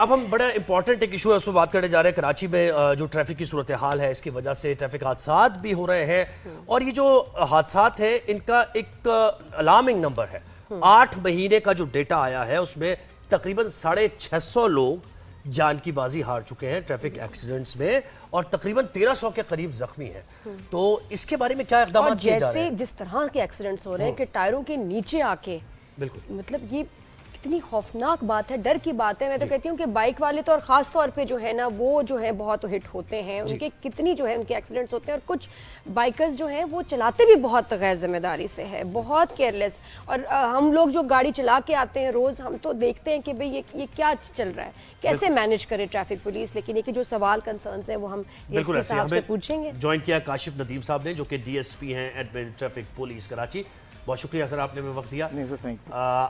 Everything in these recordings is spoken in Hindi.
अब हम बड़ा इंपॉर्टेंट एक इशू है उस पर बात करने जा रहे हैं। कराची में जो ट्रैफिक की सूरत हाल है, इसकी वजह से ट्रैफिक हादसात भी हो रहे हैं और ये जो हादसात है इनका एक अलार्मिंग नंबर है। 8 महीने का जो डेटा आया है उसमें तकरीबन 650 लोग जान की बाजी हार चुके हैं ट्रैफिक एक्सीडेंट्स में और तकरीबन 1300 के करीब जख्मी हैं। तो इसके बारे में क्या इक़दाम किए जा रहे हैं? जिस तरह के एक्सीडेंट्स हो रहे हैं कि टायरों के नीचे आके, बिल्कुल, मतलब ये कितनी खौफनाक बात है, डर की बात है। मैं तो कहती हूँ कि बाइक वाले तो और ख़ास तौर पे जो है ना वो जो है बहुत हिट होते हैं, उनके कितनी जो है उनके एक्सीडेंट्स होते हैं। और कुछ बाइकर्स जो हैं वो चलाते भी बहुत गैर जिम्मेदारी से है, बहुत केयरलेस। और हम लोग जो गाड़ी चला के आते हैं रोज़, हम तो देखते हैं कि भाई ये क्या चल रहा है, कैसे मैनेज करे ट्रैफिक पुलिस। लेकिन ये कि जो सवाल कंसर्न्स हैं वो हम एसपी साहब से पूछेंगे। ज्वाइन किया काशिफ नदीम साहब ने, जो कि डीएसपी हैं एडमिन ट्रैफिक पुलिस कराची। बहुत शुक्रिया सर, आपने हमें वक्त दिया।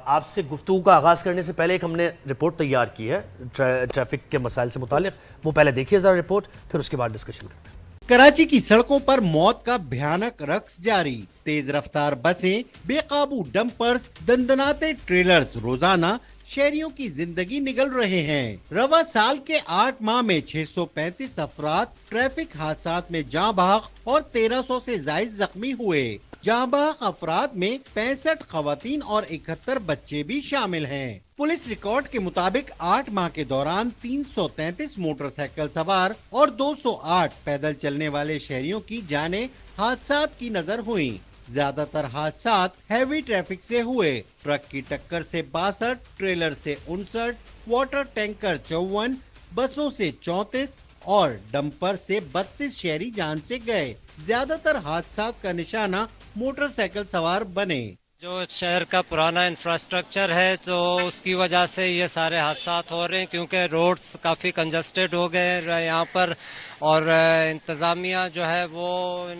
आपसे गुफ्तगू का आगाज करने से पहले एक हमने रिपोर्ट तैयार की है ट्रैफिक के मसाइल से मुतालिक, वो पहले देखिए जरा रिपोर्ट, फिर उसके बाद डिस्कशन करते हैं। कराची की सड़कों पर मौत का भयानक रक्स जारी। तेज रफ्तार बसें, बेकाबू डंपर्स, दंदनाते ट्रेलर्स, रोजाना शहरियों की जिंदगी निगल रहे हैं। रवा साल के 8 माह में 635 अफराद ट्रैफिक हादसात में जाँ बहक और 1300 से जायद जख्मी हुए। जाँ बहक अफराद में 65 खवातीन और 71 बच्चे भी शामिल हैं। पुलिस रिकॉर्ड के मुताबिक 8 माह के दौरान 333 मोटरसाइकिल सवार और 208 पैदल चलने वाले शहरियों की जानें हादसात की नजर हुई। ज्यादातर हादसात हैवी ट्रैफिक से हुए। ट्रक की टक्कर से 62, ट्रेलर से 59, वाटर टैंकर 54, बसों से 34 और डंपर से 32 शहरी जान से गए। ज्यादातर हादसात का निशाना मोटरसाइकिल सवार बने। जो शहर का पुराना इंफ्रास्ट्रक्चर है तो उसकी वजह से ये सारे हादसात हो रहे हैं, क्योंकि रोड्स काफ़ी कंजस्टेड हो गए हैं यहाँ पर और इंतज़ामिया जो है वो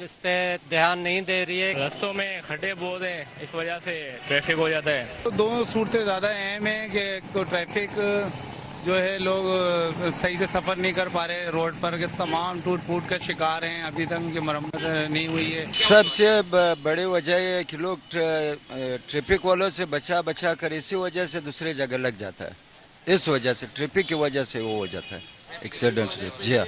इस पे ध्यान नहीं दे रही है। रास्तों में खड्डे बहुत हैं, इस वजह से ट्रैफिक हो जाता है। तो दोनों सूरतें ज़्यादा अहम है कि एक तो ट्रैफिक जो है लोग सही से सफर नहीं कर पा रहे रोड पर, के तमाम टूट फूट का शिकार हैं, अभी तक उनकी मरम्मत नहीं हुई है। सबसे बड़ी वजह है कि लोग ट्रैफिक वालों से बचा कर इसी वजह से दूसरी जगह लग जाता है। इस वजह से ट्रैफिक की वजह से वो हो जाता है एक्सीडेंट। जी हाँ,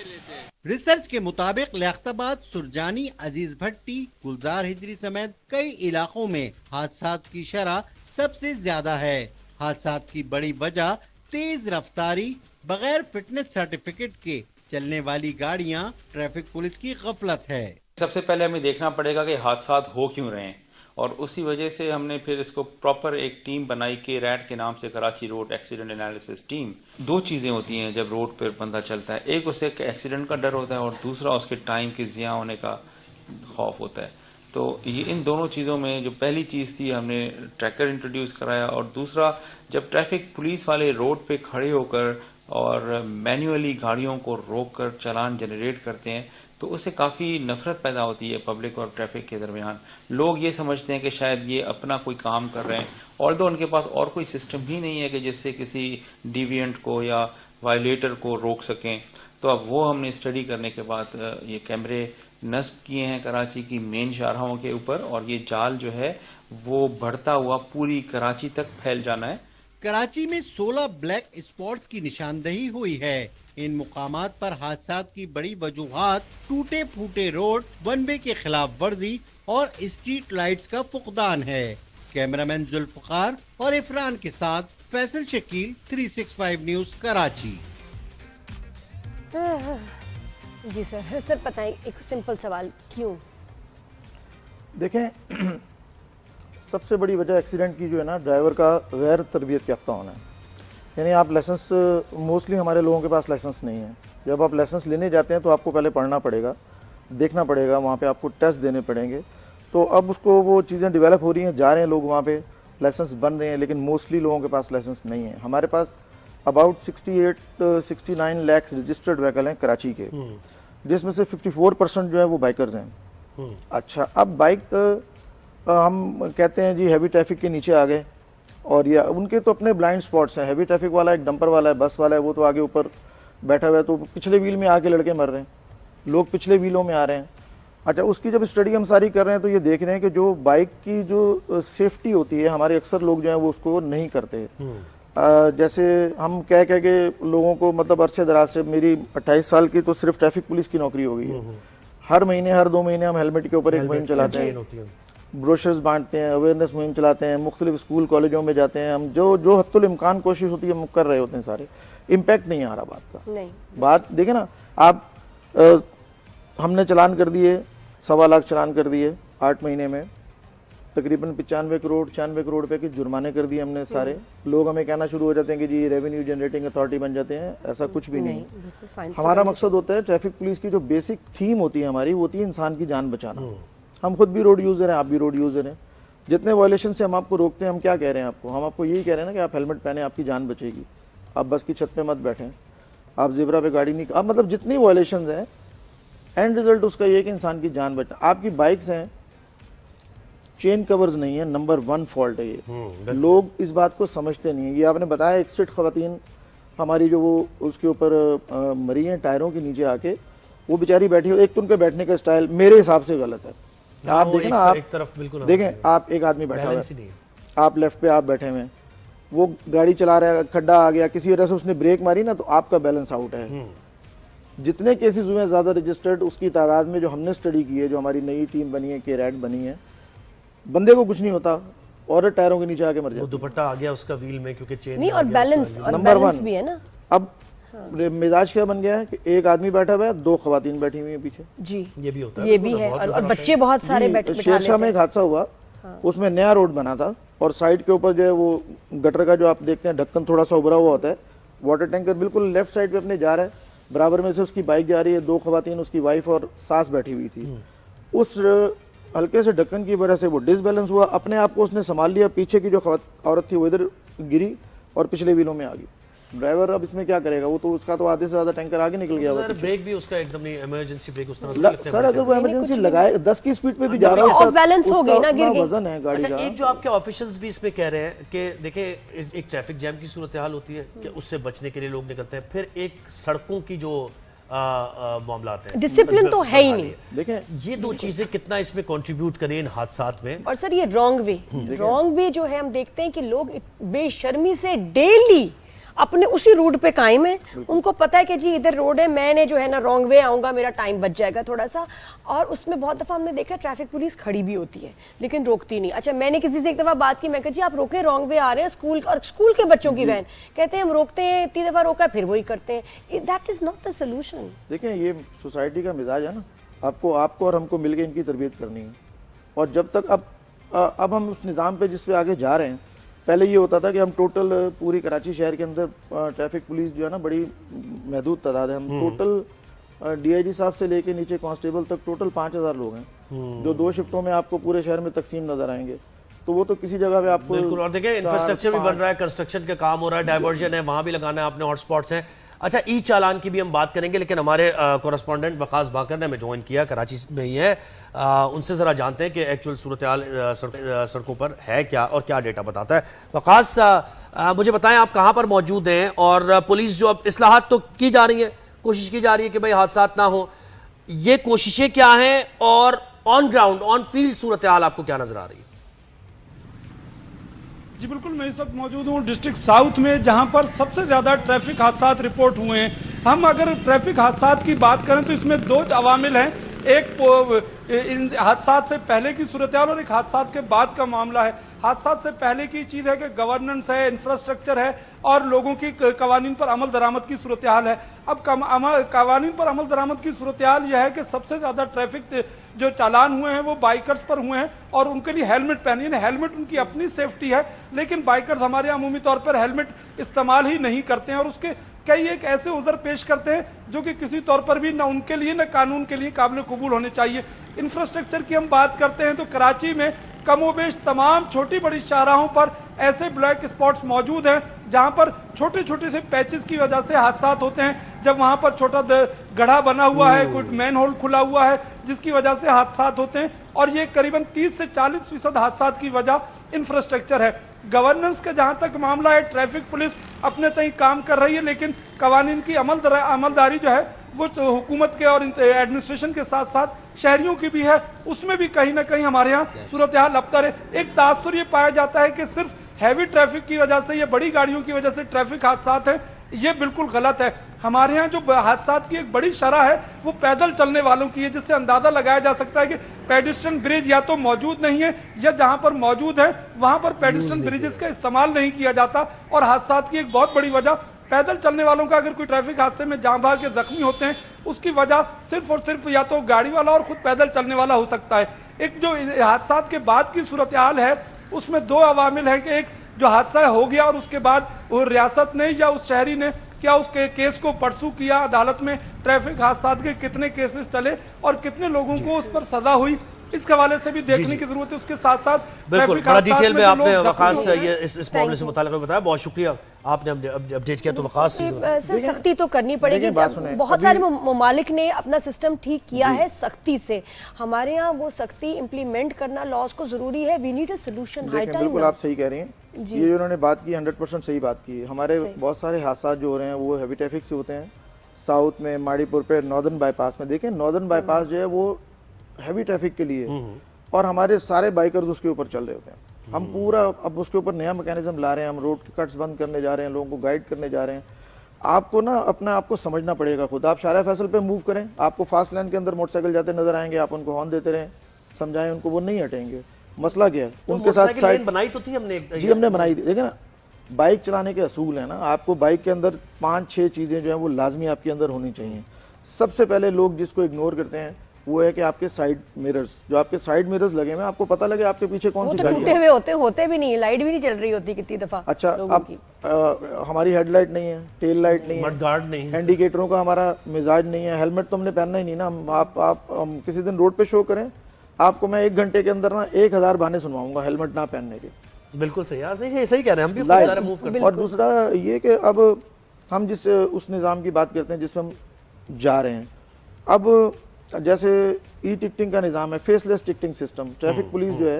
रिसर्च के मुताबिक लियाकताबाद, सुरजानी, अजीज भट्टी, गुलजार हिजरी समेत कई इलाकों में हादसात की शरह सबसे ज्यादा है। हादसात की बड़ी वजह तेज रफ्तारी, बगैर फिटनेस सर्टिफिकेट के चलने वाली गाड़ियां, ट्रैफिक पुलिस की गफलत है। सबसे पहले हमें देखना पड़ेगा कि हादसात हो क्यों रहे हैं और उसी वजह से हमने फिर इसको प्रॉपर एक टीम बनाई के रैट के नाम से, Karachi road accident analysis team. 2 चीज़ें होती हैं जब रोड पर बंदा चलता है, एक उसे एक्सीडेंट का डर होता है और दूसरा उसके टाइम के ज़िया होने का खौफ होता है। तो ये इन दोनों चीज़ों में जो पहली चीज़ थी, हमने ट्रैकर इंट्रोड्यूस कराया और दूसरा, जब ट्रैफिक पुलिस वाले रोड पे खड़े होकर और मैन्युअली गाड़ियों को रोककर चालान जनरेट करते हैं तो उससे काफ़ी नफरत पैदा होती है पब्लिक और ट्रैफिक के दरमियान। लोग ये समझते हैं कि शायद ये अपना कोई काम कर रहे हैं और तो उनके पास और कोई सिस्टम ही नहीं है कि जिससे किसी डिविएंट को या वायलेटर को रोक सकें। तो अब वो हमने स्टडी करने के बाद ये कैमरे नस्ब किए हैं कराची की मेन शाहराहों के ऊपर और ये जाल जो है वो बढ़ता हुआ पूरी कराची तक फैल जाना है। कराची में 16 ब्लैक स्पॉट्स की निशानदही हुई है। इन मुकामात पर हादसात की बड़ी वजूहात टूटे फूटे रोड, वन वे के खिलाफ वर्जी और स्ट्रीट लाइट्स का फुकदान है। कैमरामैन जुल्फकार और इफरान के साथ फैसल शकील, 365 न्यूज, कराची। जी सर बताएं, एक सिंपल सवाल, क्यों? देखें, सबसे बड़ी वजह एक्सीडेंट की जो है ना, ड्राइवर का गैर तरबियत याफ्ता होना है। यानी आप लाइसेंस, मोस्टली हमारे लोगों के पास लाइसेंस नहीं है। जब आप लाइसेंस लेने जाते हैं तो आपको पहले पढ़ना पड़ेगा, देखना पड़ेगा, वहाँ पे आपको टेस्ट देने पड़ेंगे। तो अब उसको वो चीज़ें डेवलप हो रही हैं, जा रहे हैं लोग वहाँ पे, लाइसेंस बन रहे हैं, लेकिन मोस्टली लोगों के पास लाइसेंस नहीं है। हमारे पास अबाउट 68-69 लाख रजिस्टर्ड व्हीकल हैं कराची के, जिसमें से 54% जो है वो बाइकर्स हैं। अच्छा, अब बाइक हम कहते हैं जी हैवी ट्रैफिक के नीचे आ गए और या उनके तो अपने ब्लाइंड स्पॉट्स हैं। हैवी ट्रैफिक वाला एक डंपर वाला है, बस वाला है, वो तो आगे ऊपर बैठा हुआ है, तो पिछले व्हील में आके लड़के मर रहे हैं, लोग पिछले व्हीलों में आ रहे हैं। अच्छा, उसकी जब स्टडी हम सारी कर रहे हैं तो ये देख रहे हैं कि जो बाइक की जो सेफ्टी होती है, हमारे अक्सर लोग जो हैं वो उसको नहीं करते। जैसे हम कह के लोगों को मतलब अरसे दराज से, मेरी 28 साल की तो सिर्फ ट्रैफिक पुलिस की नौकरी हो गई है। हर महीने हर 2 महीने हम हेलमेट के ऊपर एक मुहिम चलाते हैं, ब्रोशर्स बांटते हैं, अवेयरनेस मुहिम चलाते हैं, मुख्तलिफ स्कूल कॉलेजों में जाते हैं हम, जो हद्दुल इम्कान कोशिश होती है हम कर रहे होते हैं सारे। इम्पैक्ट नहीं आ रहा बात का। नहीं, बात देखें ना आप, हमने चालान कर दिए, 1.25 लाख चालान कर दिए 8 महीने में, तकरीबन 95 करोड़ 96 करोड़ रुपए के जुर्माने कर दिए हमने सारे। लोग हमें कहना शुरू हो जाते हैं कि जी रेवेन्यू जनरेटिंग अथॉरिटी बन जाते हैं, ऐसा कुछ भी नहीं। हमारा मकसद होता है, ट्रैफिक पुलिस की जो बेसिक थीम होती है हमारी, वो होती है इंसान की जान बचाना। हम खुद भी रोड यूज़र हैं, आप भी रोड यूज़र हैं। जितने वायलेशन से हम आपको रोकते हैं, हम क्या कह रहे हैं आपको, हम आपको यही कह रहे हैं ना कि आप हेलमेट पहने, आपकी जान बचेगी। आप बस की छत पे मत बैठें, आप ज़ेब्रा पे गाड़ी नहीं, आप मतलब जितनी वायलेशन हैं, एंड रिजल्ट उसका ये है कि इंसान की जान बचना। आपकी बाइक्स हैं, चेन कवर्स नहीं है, नंबर 1 फॉल्ट है ये। लोग इस बात को समझते नहीं है। ये आपने बताया एक स्ट्रीट खवातीन हमारी जो वो उसके ऊपर मरी हैं टायरों के नीचे आके, वो बेचारी बैठी हो। एक तो उनके बैठने का स्टाइल मेरे हिसाब से गलत है। आप देखें ना, आप देखें, आप एक आदमी बैठा हुआ है, आप लेफ्ट पे आप बैठे हुए हैं, वो गाड़ी चला रहा है, खड्डा आ गया, किसी वजह से उसने ब्रेक मारी ना, तो आपका बैलेंस आउट है। जितने केसेस हुए हैं ज़्यादा रजिस्टर्ड, उसकी तादाद में जो हमने स्टडी की है, जो हमारी नई टीम बनी है, KRAT बनी है, बंदे को कुछ नहीं होता, और टायरों के नीचे आके मर जाता। दुपट्टा आ गया उसका व्हील में, क्योंकि चेन नहीं, और बैलेंस नंबर 1 भी है ना। अब मिजाज क्या बन गया है कि एक आदमी बैठा हुआ है, 2 खवातीन बैठी हुई है पीछे। जी, ये भी होता है, ये भी है, और बच्चे बहुत सारे बैठे। शेरशाह में एक हादसा हुआ, उसमें नया रोड बना था, और साइड के ऊपर जो है वो गटर का जो आप देखते हैं ढक्कन थोड़ा सा उभरा हुआ होता है, वाटर टैंकर बिल्कुल लेफ्ट साइड पे अपने जा रहा है, बराबर में से उसकी बाइक जा रही है, 2 खवातीन, उसकी वाइफ और सास बैठी हुई थी। उस हल्के से ढक्कन की वजह से वो डिसबैलेंस हुआ, अपने आप को उसने संभाल लिया, पीछे की जो औरत थी वो इधर गिरी और पिछले व्हीलों में आ गई। ड्राइवर अब इसमें क्या करेगा, वो तो उसका तो आधे से ज्यादा टैंकर आगे निकल गया। ब्रेक भी उसका एकदम नहीं, इमरजेंसी ब्रेक उस तरह सर, अगर वो इमरजेंसी लगाए 10 की स्पीड पे भी जा रहा है, उसका बैलेंस हो गई ना, गिर गई। वजन है गाड़ी का। एक जो आपके ऑफिशियल्स भी इसमें कह रहे हैं कि देखिए, एक ट्रैफिक जैम की सूरत हाल होती है कि उससे बचने के लिए लोग निकलते हैं, फिर एक सड़कों की जो मामला है, डिसिप्लिन तो है ही नहीं। देखें, ये 2 चीजें कितना इसमें कंट्रीब्यूट करें इन हादसात में। और सर, ये रॉन्ग वे जो है, हम देखते हैं कि लोग बेशर्मी से डेली अपने उसी रूट पे कायम है। उनको पता है कि जी इधर रोड है, मैंने जो है ना रॉन्ग वे आऊंगा, मेरा टाइम बच जाएगा थोड़ा सा। और उसमें बहुत दफा हमने देखा ट्रैफिक पुलिस खड़ी भी होती है लेकिन रोकती नहीं। अच्छा, मैंने किसी से एक दफा बात की, मैं कहा जी आप रोके, रॉन्ग वे आ रहे हैं, स्कूल के बच्चों की वैन, कहते हैं हम रोकते हैं, इतनी दफा रोका फिर वही करते हैं। That is not the solution. देखिए, ये सोसाइटी का मिजाज है ना, आपको और हमको मिलकर इनकी तरबियत करनी है। और जब तक अब हम उस निज़ाम पे जिस पे आगे जा रहे हैं, पहले ये होता था कि हम टोटल पूरी कराची शहर के अंदर ट्रैफिक पुलिस जो है ना बड़ी महदूद तादाद है। हम टोटल DIG साहब से लेके नीचे कांस्टेबल तक टोटल 5000 लोग हैं, जो 2 शिफ्टों में आपको पूरे शहर में तकसीम नजर आएंगे। तो वो तो किसी जगह पे आपको बिल्कुल। और देखिए, इंफ्रास्ट्रक्चर भी बन रहा है, कंस्ट्रक्शन का काम हो रहा है, डाइवर्जन है, वहां भी लगाना है आपने, हॉटस्पॉट्स हैं। अच्छा, ई चालान की भी हम बात करेंगे, लेकिन हमारे कॉरेस्पॉन्डेंट वकास बाकर ने हमें ज्वाइन किया, कराची में ही है, उनसे ज़रा जानते हैं कि एक्चुअल सूरत हाल सड़कों पर है क्या और क्या डेटा बताता है। वकास, मुझे बताएं आप कहाँ पर मौजूद हैं, और पुलिस जो अब इस्लाहात तो की जा रही है, कोशिश की जा रही है कि भाई हादसात ना हो, ये कोशिशें क्या हैं, और ऑन ग्राउंड ऑन फील्ड सूरत हाल आपको क्या नजर आ रही है? जी बिल्कुल, मैं इस वक्त मौजूद हूँ डिस्ट्रिक्ट साउथ में, जहां पर सबसे ज़्यादा ट्रैफिक हादसात रिपोर्ट हुए हैं। हम अगर ट्रैफिक हादसात की बात करें तो इसमें 2 अवामिल हैं, एक इन हादसात से पहले की सूरत हाल और एक हादसात के बाद का मामला है। हादसात से पहले की चीज़ है कि गवर्नेंस है, इंफ्रास्ट्रक्चर है और लोगों की कवानीन पर अमल दरामद की सूरत हाल है। अब कवानीन पर अमल दरामद की सूरत हाल यह है कि सबसे ज़्यादा ट्रैफिक जो चालान हुए हैं वो बाइकर्स पर हुए हैं, और उनके लिए हेलमेट पहनिए। हेलमेट उनकी अपनी सेफ्टी है, लेकिन बाइकर्स हमारे अमूमी तौर पर हेलमेट इस्तेमाल ही नहीं करते हैं, और उसके कई एक ऐसे उज़र पेश करते हैं जो कि किसी तौर पर भी न उनके लिए न कानून के लिए काबिल कबूल होने चाहिए। इंफ्रास्ट्रक्चर की हम बात करते हैं तो कराची में कमोबेश तमाम छोटी बड़ी शाहराहों पर ऐसे ब्लैक स्पॉट्स मौजूद हैं जहां पर छोटे छोटे से पैचेस की वजह से हादसात होते हैं। जब वहां पर छोटा गड्ढा बना हुआ है, कोई मैन होल खुला हुआ है, जिसकी वजह से हादसात होते हैं, और ये करीबन 30 से 40% हादसात की वजह इंफ्रास्ट्रक्चर है। गवर्नेंस का जहां तक मामला है, ट्रैफिक पुलिस अपने तय काम कर रही है, लेकिन कवानीन की अमलदारी जो है वो तो हुकूमत के और एडमिनिस्ट्रेशन के साथ साथ शहरियों की भी है, उसमें भी कहीं ना कहीं हमारे यहाँ सूरत हाल अबतर है। एक तासुर ये पाया जाता है कि सिर्फ हैवी ट्रैफिक की वजह से, ये बड़ी गाड़ियों की वजह से ट्रैफिक हादसात है, ये बिल्कुल गलत है। हमारे यहाँ जो हादसात की एक बड़ी शरह है वो पैदल चलने वालों की है, जिससे अंदाजा लगाया जा सकता है कि पेडिस्ट्रियन ब्रिज या तो मौजूद नहीं है या जहां पर मौजूद है वहां पर पेडिस्ट्रियन ब्रिजेस का इस्तेमाल नहीं किया जाता। और हादसात की एक बहुत बड़ी वजह पैदल चलने वालों का, अगर कोई ट्रैफिक हादसे में जान भाग के जख्मी होते हैं उसकी वजह सिर्फ और सिर्फ या तो गाड़ी वाला और खुद पैदल चलने वाला हो सकता है। एक जो हादसात के बाद की सूरत हाल है उसमें दो अवामिल है कि एक जो हादसा हो गया और उसके बाद वो रियासत ने या उस शहरी ने क्या उसके केस को परसू किया अदालत में, ट्रैफिक हादसात के कितने केसेस चले और कितने लोगों को उस पर सजा हुई, इस हवाले से भी देखने की जरूरत है। उसके साथ साथ बिल्कुल बड़ा डिटेल में आपने वकास ये इस मामले से मुताल्लिक़ बताया, बहुत शुक्रिया आपने अपडेट किया। तो वकास सख्ती तो करनी पड़ेगी। बहुत सारे ममालिक ने अपना सिस्टम ठीक किया है सख्ती से, हमारे यहाँ वो सख्ती इम्प्लीमेंट करना लॉज को जरूरी है। We need a solution. बिल्कुल आप सही कह रही हैं, ये जो उन्होंने बात की 100% सही बात की। हमारे बहुत सारे हादसा जो हो रहे हैं वो हैवी ट्रैफिक से होते हैं। साउथ में माड़ीपुर पे नॉर्दर्न बाईपास में देखें, नॉर्दर्न बाईपास जो है वो हैवी ट्रैफिक के लिए और हमारे सारे बाइकर्स उसके ऊपर चल रहे होते हैं। हम पूरा अब उसके ऊपर नया मैकेनिज्म ला रहे हैं, हम रोड कट्स बंद करने जा रहे हैं, लोगों को गाइड करने जा रहे हैं। आपको ना अपना आपको समझना पड़ेगा खुद। आप शारा फैसल पे मूव करें, आपको फास्ट लाइन के अंदर मोटरसाइकिल जाते नजर आएंगे, आप उनको हॉर्न देते रहें, समझाएं उनको, वो नहीं हटेंगे। मसला क्या है उनके साथ साइड बनाई तो थी हमने, जी हमने बनाई थी। देखें ना, बाइक चलाने के असूल है ना, आपको बाइक के अंदर 5-6 चीज़ें जो है वो लाजमी आपके अंदर होनी चाहिए। सबसे पहले लोग जिसको इग्नोर करते हैं वो है कि आपके साइड मिरर्स, जो आपके साइड मिरर्स लगे हुए, आपको पता लगे आपके पीछे कौन सी गाड़ी है। टूटे हुए होते भी नहीं, लाइट भी नहीं चल रही होती कितनी दफा। अच्छा, अब हमारी हेडलाइट नहीं है, टेल लाइट नहीं है, मड गार्ड नहीं है, इंडिकेटरों का हमारा मिजाज नहीं है, हेलमेट तो हमने पहनना ही नहीं ना। आप किसी दिन रोड पे शो करें, आपको मैं 1 घंटे के अंदर ना 1000 बहाने सुनवाऊंगा हेलमेट ना पहनने के। बिल्कुल सही यार, सही कह रहे हैं, हम भी मूव करते हैं। और दूसरा ये कि अब हम जिस उस निज़ाम की बात करते हैं जिसमें हम जा रहे हैं, अब जैसे ई टिकटिंग का निज़ाम है, faceless ticketing system, traffic police जो है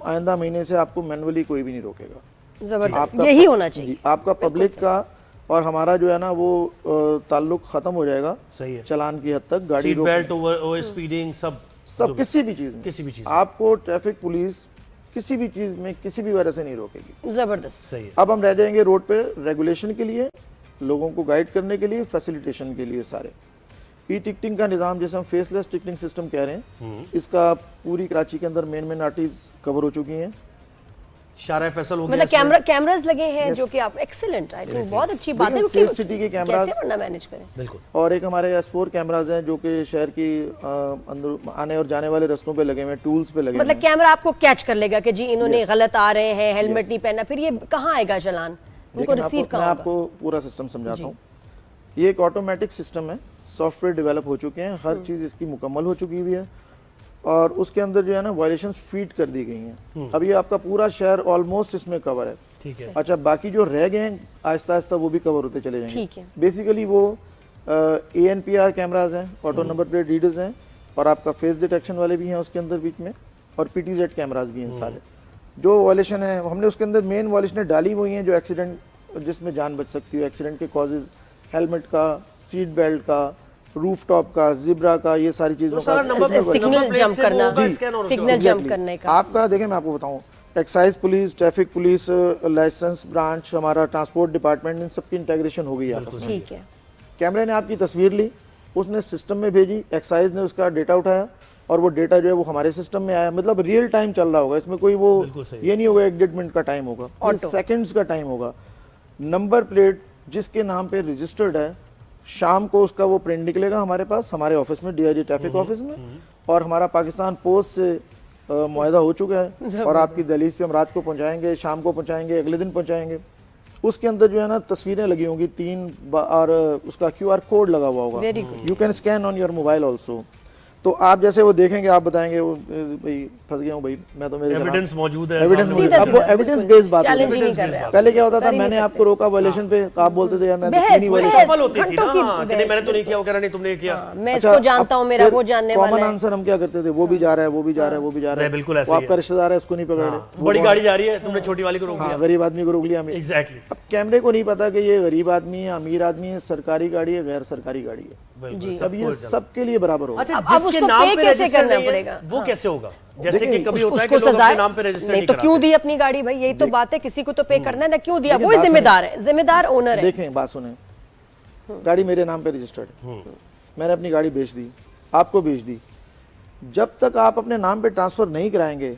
आइंदा महीने से आपको मैनुअली कोई भी नहीं रोकेगा। जबरदस्त, यही होना चाहिए। आपका पब्लिक का और हमारा जो है ना वो ताल्लुक खत्म हो जाएगा। सही है, चलान की हद तक गाड़ी सीट बेल्ट, ओवर स्पीडिंग, सब किसी भी चीज आपको ट्रैफिक पुलिस किसी भी चीज में किसी भी वजह से नहीं रोकेगी। जबरदस्त, सही है। अब हम रह जाएंगे रोड पे रेगुलेशन के लिए, लोगों को गाइड करने के लिए, फैसिलिटेशन के लिए। सारे ई टिकटिंग का निज़ाम जिसे हम फेसलेस टिकटिंग सिस्टम कह रहे हैं, इसका पूरी कराची के अंदर मेन आर्टरीज कवर हो चुकी हैं। शारा फैसल हो गया, मतलब कैमरास लगे हैं जो कि आप एक्सीलेंट, आई थिंक बहुत अच्छी बात है। सेफ सिटी के कैमरास कैसे वरना मैनेज करें। बिल्कुल। और एक हमारे S4 कैमरास हैं जो कि शहर की अंदर आने और जाने वाले रास्तों पे लगे हुए हैं, टूल्स पे लगे। मतलब कैमरा आपको कैच कर लेगा कि जी इन्होंने गलत आ रहे हैं, हेलमेट नहीं पहना, फिर ये कहाँ आएगा चालान, उनको रिसीव कहाँ होगा? मैं आपको पूरा सिस्टम समझाता हूँ। ये एक ऑटोमेटिक सिस्टम है, सॉफ्टवेयर डेवलप हो चुके हैं, हर चीज़ इसकी मुकम्मल हो चुकी हुई है और उसके अंदर जो है ना वायलेशंस फीड कर दी गई हैं। अब ये आपका पूरा शहर ऑलमोस्ट इसमें कवर है। ठीक है। अच्छा, बाकी जो रह गए हैं आहिस्ता आहिस्ता वो भी कवर होते चले जाएंगे। ठीक है। बेसिकली वो ANPR कैमराज हैं, ऑटो नंबर प्लेट रीडर्स हैं, और आपका फेस डिटेक्शन वाले भी हैं उसके अंदर बीच में, और PTZ कैमराज भी हैं सारे। जो वायलेशन है हमने उसके अंदर मेन वायलेशन डाली हुई हैं जो एक्सीडेंट जिसमें जान बच सकती है, एक्सीडेंट के कॉजेज, हेलमेट का, सीट बेल्ट का, रूफटॉप का, जिब्रा का, ये सारी चीजों का, सिग्नल जंप करना, सिग्नल जंप करने का। आपका देखें मैं आपको बताऊं, excise police, traffic police, licence branch, हमारा ट्रांसपोर्ट डिपार्टमेंट, इन सबकी इंटीग्रेशन हो गई आपस में। ठीक है। कैमरे ने आपकी तस्वीर ली, उसने सिस्टम में भेजी, एक्साइज ने उसका डेटा उठाया और वो डेटा जो है वो हमारे सिस्टम में आया। मतलब रियल टाइम चल रहा होगा, इसमें कोई वो ये नहीं होगा 1-1.5 मिनट का टाइम होगा, सेकंड्स का टाइम होगा। नंबर प्लेट जिसके नाम पे रजिस्टर्ड है, शाम को उसका वो प्रिंट निकलेगा हमारे पास, हमारे ऑफिस में, DIG ट्रैफिक ऑफिस में, और हमारा पाकिस्तान पोस्ट से मुआहदा हो चुका है और आपकी दहलीज पे हम रात को पहुंचाएंगे, शाम को पहुंचाएंगे, अगले दिन पहुंचाएंगे। उसके अंदर जो है ना तस्वीरें लगी होंगी 3 और उसका QR कोड लगा हुआ होगा। You can scan on your mobile also. तो आप जैसे वो देखेंगे, आप बताएंगे भाई फंस गया हूँ भाई, मैं तो मेरे एविडेंस मौजूद है, अब वो एविडेंस बेस्ड बात है। पहले क्या होता था, मैंने आपको रोका वायलेशन पे तो आप बोलते थे यार मैं नहीं सफल होती थी ना, कि नहीं मैंने तो नहीं किया, वो कह रहा नहीं तुमने किया, मैं इसको जानता हूँ, मेरा वो जानने वाला है। कॉमन आंसर हम क्या करते थे, वो भी जा रहा है, वो भी जा रहा है, वो भी जा रहा है, बिल्कुल ऐसा ही है। आपका रिश्तेदार है उसको नहीं पकड़ रहे, बड़ी गाड़ी जा रही है, तुमने छोटी वाली को रोक लिया, गरीब आदमी को रोक लिया हमें। एग्जैक्टली। अब कैमरे को नहीं पता कि ये गरीब आदमी है, अमीर आदमी है, सरकारी गाड़ी है, गैर सरकारी गाड़ी है। बिल्कुल, अब ये सबको सबके लिए बराबर होगा। अच्छा, अब जिसके उसको नाम पे पे कैसे रजिस्टर करना नहीं है, पड़ेगा? वो हाँ। कैसे होगा? जैसे कि देखिए, कभी होता है कि उसको लोग सजा अपने नाम पे रजिस्टर नहीं नहीं तो क्यों कराते। दी अपनी गाड़ी भाई? यही तो बात है, किसी को तो पे करना है ना, क्यों दिया? देखिए, वो ही बात सुनिए। जिम्मेदार है, जिम्मेदार ओनर है। देखें, बात सुने, गाड़ी मेरे नाम पे रजिस्टर्ड है, मैंने अपनी गाड़ी बेच दी, आपको बेच दी, जब तक आप अपने नाम पे ट्रांसफर नहीं कराएंगे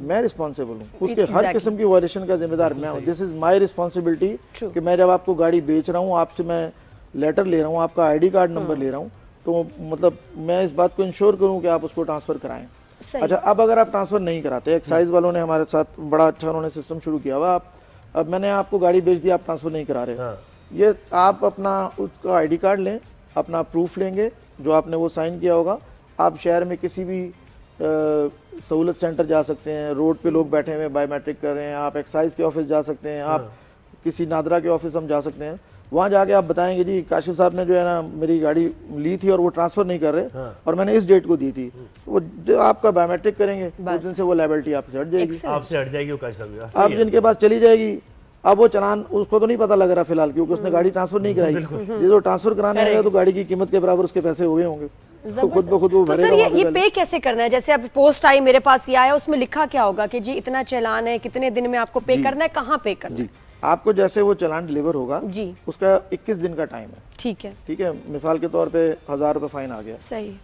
मैं रिस्पॉन्सिबल हूँ, उसके हर Exactly. किस्म की वायलेशन का जिम्मेदार मैं हूँ। दिस इज माई रिस्पॉन्सिबिलिटी कि मैं जब आपको गाड़ी बेच रहा हूँ, आपसे मैं लेटर ले रहा हूँ, आपका आईडी कार्ड नंबर ले रहा हूँ, तो मतलब मैं इस बात को इंश्योर करूँ कि आप उसको ट्रांसफर कराएं। सही। अच्छा, अब अगर आप ट्रांसफर नहीं कराते, एक्साइज वालों ने हमारे साथ बड़ा अच्छा उन्होंने सिस्टम शुरू किया हुआ, आप अब मैंने आपको गाड़ी बेच दी, आप ट्रांसफर नहीं करा रहे, ये आप अपना उसका आईडी कार्ड लें, अपना प्रूफ लेंगे जो आपने वो साइन किया होगा, आप शहर में किसी भी सहूलत सेंटर जा सकते हैं, रोड पे लोग बैठे हुए बायोमेट्रिक कर रहे हैं, आप एक्साइज के ऑफिस जा सकते हैं, आप किसी नादरा के ऑफिस हम जा सकते हैं, वहाँ जाके आप बताएंगे जी काशिफ साहब ने जो है ना मेरी गाड़ी ली थी और वो ट्रांसफर नहीं कर रहे और मैंने इस डेट को दी थी, वो आपका बायोमेट्रिक करेंगे, उस दिन से वो लायबिलिटी आपसे हट जाएगी, आपसे हट जाएगी वो कैसा भी। आप जिनके पास चली जाएगी, अब वो चलान उसको तो नहीं पता लग रहा फिलहाल क्योंकि उसने गाड़ी ट्रांसफर नहीं कराई, ये जो ट्रांसफर कराने आएगा तो गाड़ी की कीमत के बराबर उसके पैसे हो गए होंगे, तो खुद ब खुद वो तो भरेगा। सर वहाँ पे ये पहले। पे कैसे करना है? जैसे अब पोस्ट आई मेरे पास, ये आया, उसमें लिखा क्या होगा कि जी इतना चालान है, कितने दिन में आपको पे करना है, कहाँ पे करना जी, है? आपको जैसे वो चालान डिलीवर होगा जी। उसका 21 दिन का टाइम है, ठीक है, ठीक है, मिसाल के तौर पे 1000 रुपये फाइन आ गया, सही।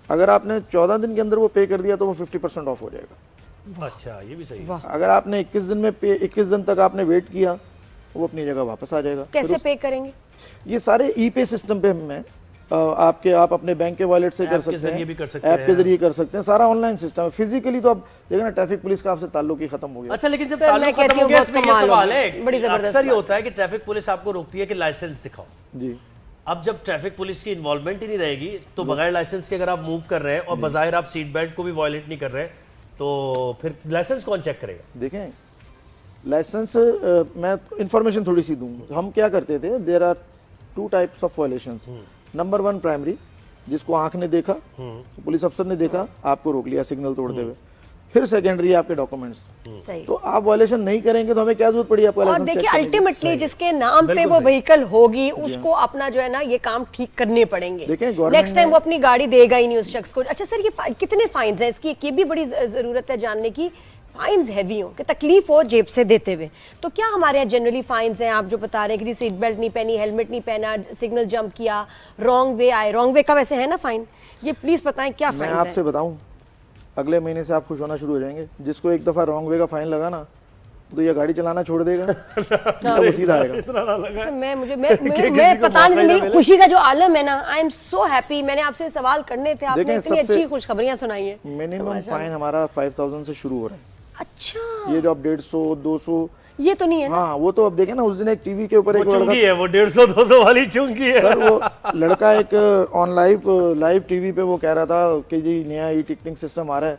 अगर आपने 14 दिन के अंदर वो पे कर दिया तो वो 50% ऑफ हो जाएगा। अच्छा, ये भी सही है। वाह। अगर आपने 21 दिन में पे 21 दिन तक आपने वेट किया वो अपनी जगह वापस आ जाएगा। कैसे फिर पे करेंगे? ये सारे ई पे सिस्टम पे मैं आप अपने बैंक के वॉलेट से कर ऐप के सकते जरिए हैं, भी कर सकते ऐप के हैं। जरिए कर सकते हैं, सारा ऑनलाइन सिस्टम है। फिजिकली तो अब देखना ट्रैफिक पुलिस का आपसे ताल्लुक ही खत्म हो गया। अच्छा, लेकिन जब सर, मैं ताल्लुक कहती खत्म हो हूँ गया, बहुत इसमें ये कमाल सवाल हो है, गया। बड़ी जबरदस्त अक्सर ये बात। होता है कि ट्रैफिक पुलिस आपको रोकती है कि लाइसेंस दिखाओ। जी, अब जब ट्रैफिक पुलिस की इन्वॉल्वमेंट ही नहीं रहेगी तो बगैर लाइसेंस के अगर आप मूव कर रहे हैं और बजाय आप सीट बेल्ट को भी वॉयलेट नहीं कर रहे तो फिर लाइसेंस कौन चेक करेगा? देखें लाइसेंस मैं इंफॉर्मेशन थोड़ी सी दूं, हम क्या करते थे, there are 2 types of violations. Number 1 primary, जिसको आंख ने देखा, पुलिस अफसर ने देखा, आपको रोक लिया सिग्नल तोड़ते हुए। फिर सेकेंडरी आपके डॉक्यूमेंट्स, सही। तो आप वायलेशन नहीं करेंगे तो हमें क्या जरूरत पड़ी आपका और लाइसेंस देखिए चेक करने की? अल्टीमेटली जिसके नाम पे वो व्हीकल होगी उसको अपना जो है ना ये काम ठीक करने पड़ेंगे। देखिए, government नेक्स्ट टाइम ने- वो अपनी गाड़ी देगा ही नहीं उस शख्स को। अच्छा सर, ये कितने फाइन्स हैं इसकी? ये भी बड़ी जरूरत है जानने की। फाइन्स हैवी हो कि तकलीफ हो जेब से देते हुए, तो क्या हमारे यहाँ जनरली फाइन्स हैं? आप जो बता रहे हैं कि सीट बेल्ट नहीं पहनी, हेलमेट नहीं पहना, सिग्नल जंप किया, रॉन्ग वे आए, रॉन्ग वे का वैसे है ना फाइन, ये प्लीज बताएं क्या मैं फाइन आपसे बताऊं, अगले महीने से आप खुश होना शुरू हो जाएंगे। जिसको एक दफा रॉन्ग वे का फाइन लगा ना तो ये गाड़ी चलाना छोड़ देगा, वो सीधा आएगा। है? मैं पता नहीं, मेरी खुशी का जो आलम है ना, आई एम सो हैप्पी। मैंने आपसे सवाल करने थे, आपने देखें, इतनी सबसे- अच्छी खुशखबरियां सुनाई हैं। मिनिमम फाइन हमारा 5000 से शुरू हो रहा है। अच्छा, ये जो अब 150 200, ये तो नहीं है ना? हाँ वो तो अब देखे ना, उस दिन एक टीवी के ऊपर एक वो लड़का, चुंगी है, वो 150-200 वाली चुंगी है। सर वो लड़का एक ऑन लाइव टीवी पे वो कह रहा था कि जी नया ई टिकटिंग सिस्टम आ रहा है,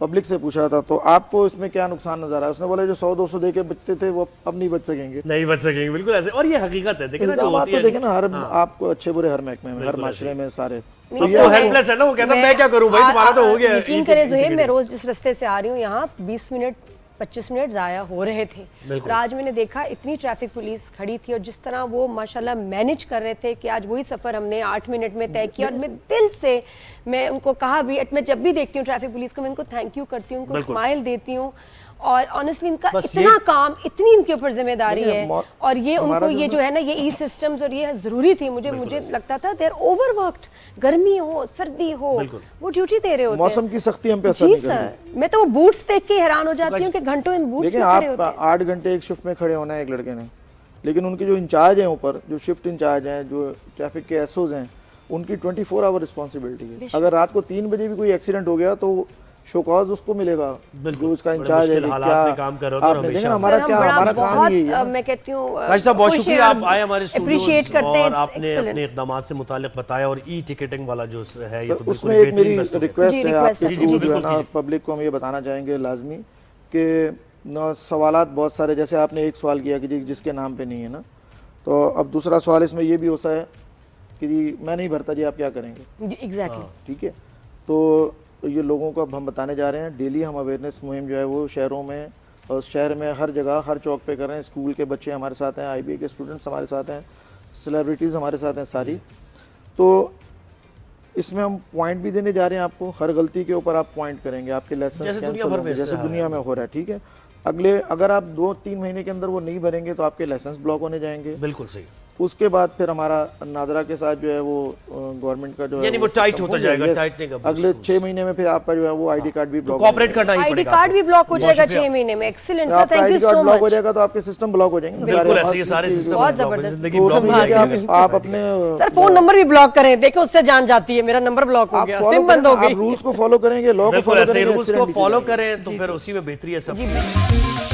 पब्लिक से पूछ रहा था तो आपको इसमें क्या नुकसान नजर आ रहा है? उसने बोला जो 100-200 दे के बचते थे वो अब नहीं बच सकेंगे। नहीं बच सकेंगे, बिल्कुल ऐसे। और ये हकीकत है, देखिए ना, जो इल्जामात होती तो है। देखे ना, हर आपको अच्छे बुरे हर महकमे में, हर माशरे में सारे, नहीं, तो तो ये मैं- हेल्पलेस है ना, वो कहता मैं क्या करूं भाई, तुम्हारा तो हो गया। यकीन करें ज़ुहैब, मैं रोज जिस रास्ते से आ रही हूँ यहाँ 20 मिनट 25 मिनट ज़ाया हो रहे थे। और आज मैंने देखा इतनी ट्रैफिक पुलिस खड़ी थी और जिस तरह वो माशाल्लाह मैनेज कर रहे थे कि आज वही सफ़र हमने 8 मिनट में तय किया। और मैं दिल से मैं उनको कहा भी, मैं जब भी देखती हूँ ट्रैफिक पुलिस को मैं उनको थैंक यू करती हूँ, उनको स्माइल देती हूँ। और ऑनेस्टली इनका इतना काम, इतनी इनके ऊपर जिम्मेदारी है। और ये उनको ये जो है ना ये ई सिस्टम्स और ये ज़रूरी थी। मुझे लगता था देर ओवरवर्क्ड, गर्मी हो सर्दी हो वो ड्यूटी दे रहे होते हैं। मौसम की सख्ती हम पे असर जी नहीं सर, करती। मैं तो वो बूट्स देख के हैरान हो जाती हूँ कि घंटों इन बूट्स देखिए में खड़े होते आप हैं। 8 घंटे एक शिफ्ट में खड़े होना है एक लड़के ने, लेकिन उनके जो इंचार्ज हैं ऊपर, जो शिफ्ट इंचार्ज हैं, जो ट्रैफिक के एसओज हैं, उनकी 24 आवर रिस्पॉन्सिबिलिटी है। अगर रात को 3 बजे भी कोई एक्सीडेंट हो गया तो शोकॉज उसको मिलेगा, जो उसका इंचार्ज है। मुश्किल हालात में काम कर रहे हो और आपने देखा हमेशा ना, हमारा सर, क्या, हम बड़ा हमारा काम बहुत, यही है। मैं कहती हूँ काशिफ साहब, बहुत खुश शुक्रिया हैं, आप आए हमारे appreciate स्टूडियोज करते हैं, और it's आपने excellent। अपने इकदामात से मुतालिक बताया। और ई टिकटिंग वाला जो है ये तो बिल्कुल उसमें एक मेरी बेहतरीन बस्त हो गया। रिक्वेस्ट जी, है रिक्वेस्ट आपके है। थ्रू जी, जो है बिल्कुल ना, पब्लिक को हम ये बताना चाहेंगे लाजमी कि न सवालात बहुत सारे, जैसे आपने एक सवाल किया कि जी जिसके नाम पे नहीं है ना, तो अब दूसरा सवाल इसमें ये भी होता है कि जी मैं नहीं भरता जी, आप क्या करेंगे? एग्जैक्टली। ठीक है, तो ये लोगों को अब हम बताने जा रहे हैं। डेली हम अवेयरनेस मुहिम जो है वो शहरों में और शहर में हर जगह हर चौक पे कर रहे हैं। स्कूल के बच्चे हमारे साथ हैं, IBA के स्टूडेंट्स हमारे साथ हैं, सेलिब्रिटीज़ हमारे साथ हैं सारी। तो इसमें हम पॉइंट भी देने जा रहे हैं आपको, हर गलती के ऊपर आप पॉइंट करेंगे, आपके लाइसेंस जैसे दुनिया कैंसिल भर होंगे, में जैसे इससे दुनिया में हो रहा है, ठीक है। अगर आप 2-3 महीने के अंदर वो नहीं भरेंगे तो आपके लाइसेंस ब्लॉक होने जाएंगे। बिल्कुल सही। उसके बाद फिर हमारा नादरा के साथ जो है वो गवर्नमेंट का जो है यानी वो टाइट system होता हो गया। जाएगा, Yes, टाइटनिंग का अगले 6 महीने में फिर आपका जो है वो आईडी कार्ड भी ब्लॉक कोऑपरेट करना ही आईडी पड़ेगा कार्ड भी आपको। ब्लॉक हो बहुत जाएगा शुक्रिया। 6 महीने में। एक्सीलेंट सर, आपका thank you ID card so block हो मच। जाएगा तो आपके सिस्टम ब्लॉक हो जाएंगे ना बिल्कुल सारे, ऐसे ये सारे सिस्टम बहुत ब्लॉक हो जबरदस्त। जिंदगी तो ब्लॉक उसमें हो ये कि जाएगी। आप अपने सर फोन नंबर भी ब्लॉक करें, देखो उससे जान जाती है, मेरा नंबर ब्लॉक हो आप गया, फॉलो सिम बंद हो करें, गई। आप रूल्स को फॉलो करेंगे, लॉ को बिल्कुल फॉलो ऐसे करेंगे, रूल्स को accident नीचे फॉलो जाएंगे। करें तो फिर उसी में बेहतरी है सब। जी